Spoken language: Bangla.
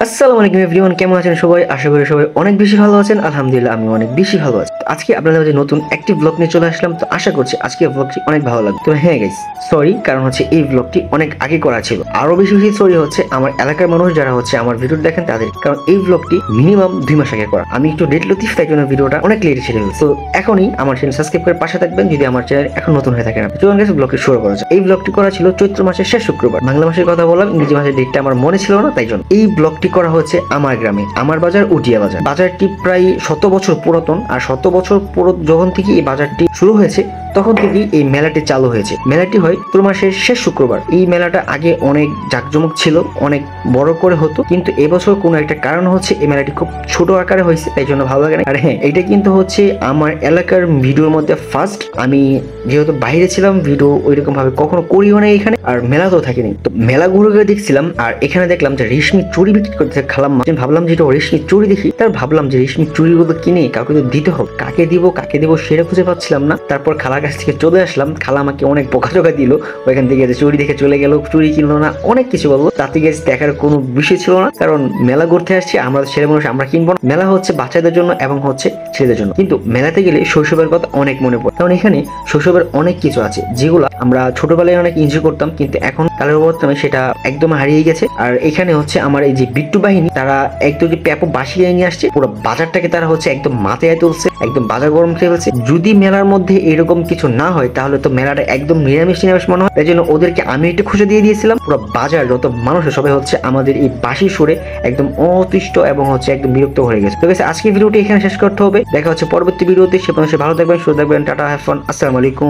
আসসালামু আলাইকুম এভরিওয়ান, কেমন আছেন সবাই? আশা করি সবাই অনেক বেশি ভালো আছেন। আলহামদুলিল্লাহ আমি অনেক বেশি ভালো আছি। তো আজকে আপনাদের মাঝে নতুন একটি ব্লগ নিয়ে চলে আসলাম। তো আশা করছি আজকে ব্লগটি অনেক ভালো লাগবে। তো হ্যাঁ গাইস, সরি, কারণ হচ্ছে এই ব্লগটি অনেক আগে করা ছিল। আরো বেশি বেশি সরি হচ্ছে আমার এলাকার মানুষ যারা হচ্ছে আমার ভিডিও দেখেন তাদের, কারণ এই ব্লগটি মিনিমাম 2 মাস আগে করা। আমি একটু ডেট লতিফ, তাই জন্য ভিডিওটা অনেক লেট ছেড়ে ফেলছি। তো এখনই আমার চ্যানেল সাবস্ক্রাইব করে পাশে থাকবেন যদি আমার চ্যানেল এখন নতুন হয়ে থাকে না। চলুন গাইস ব্লগটি শুরু করা যাক। এই ব্লগটি করা ছিল চৈত্র মাসের শেষ শুক্রবার। বাংলা মাসের কথা বললাম, ইংরেজি মাসের ডেটটা আমার মনে ছিল না, তাই জন্য এই ব্লগটি করা হচ্ছে আমার গ্রামে, আমার বাজার উটিয়া বাজার। বাজারটি প্রায় 100 বছর পুরাতন, আর 100 বছর যখন থেকে এই বাজারটি শুরু হয়েছে তখন থেকেই এই মেলাটি চালু হয়েছে। মেলাটি হয় চৈত্র মাসের শেষ শুক্রবার। এই মেলাটা আগে অনেক জাঁকজমক ছিল, অনেক বড় করে হতো, কিন্তু এবছর কোনো একটা কারণ হচ্ছে এই মেলাটি খুব ছোট আকারে হয়েছে, তাই জন্য ভালো লাগে না। আর হ্যাঁ, এটা কিন্তু হচ্ছে আমার এলাকার ভিডিওর মধ্যে ফার্স্ট। আমি যেহেতু বাইরে ছিলাম, ভিডিও ওইরকম ভাবে কখনো করিও না এখানে, আর মেলাতেও থাকিনি। তো মেলা ঘুরে ঘুরে দেখছিলাম, আর এখানে দেখলাম যে রেশমি চুড়ি বিক্রি করতেছে খালাম্মা। ভাবলাম যে রেশমি চুড়ি দেখি, তার ভাবলাম যে রেশমি চুড়িগুলো কিনে কাউকে তো দিতে হবে, কাকে দিব সেটা খুঁজে পাচ্ছিলাম না। তারপর খালার কাছ থেকে চলে আসলাম। খালা আমাকে অনেক বোকাচোকা দিল, ওইখান থেকে চুড়ি দেখে চলে গেল, চুড়ি কিনলো না, অনেক কিছু বললো। তাতে গেছে দেখার কোনো বিষয় ছিল না, কারণ মেলা ঘুরতে আসছি, আমরা ছেলে মানুষ, আমরা কিনবো না। মেলা হচ্ছে বাচ্চাদের জন্য এবং হচ্ছে ছেলেদের জন্য। কিন্তু মেলাতে গেলে শৈশবের কথা অনেক মনে পড়ে, কারণ এখানে শৈশবের অনেক কিছু আছে যেগুলো আমরা ছোটবেলায় অনেক এনজয় করতাম, কিন্তু এখন কালের বর্তমানে সেটা একদম হারিয়ে গেছে। আর এখানে হচ্ছে আমার এই যে বিট্টু বাহিনী, তারা একদম যে প্যাপো বাসিয়ে নিয়ে আসছে, পুরো বাজারটাকে তারা হচ্ছে একদম মাথায় তুলছে, একদম বাজার গরম খেয়ে ফেলছে। যদি মেলার মধ্যে এরকম কিছু না হয় তাহলে তো মেলাটা একদম নিরামিষ মনে হয়। তাই জন্য ওদেরকে আমি একটু খুঁজে দিয়ে দিয়েছিলাম। পুরো বাজার যত মানুষ সবাই হচ্ছে আমাদের এই বাসি সুরে একদম অতিষ্ঠ এবং হচ্ছে একদম বিরক্ত হয়ে গেছে। তো আজকে ভিডিওটি এখানে শেষ করতে হবে। দেখা হচ্ছে পরবর্তী ভিডিওতে। সে পর্যন্ত ভালো থাকবেন, সুস্থ থাকবেন। টাটা, হ্যাভ ফান, আসসালামু আলাইকুম।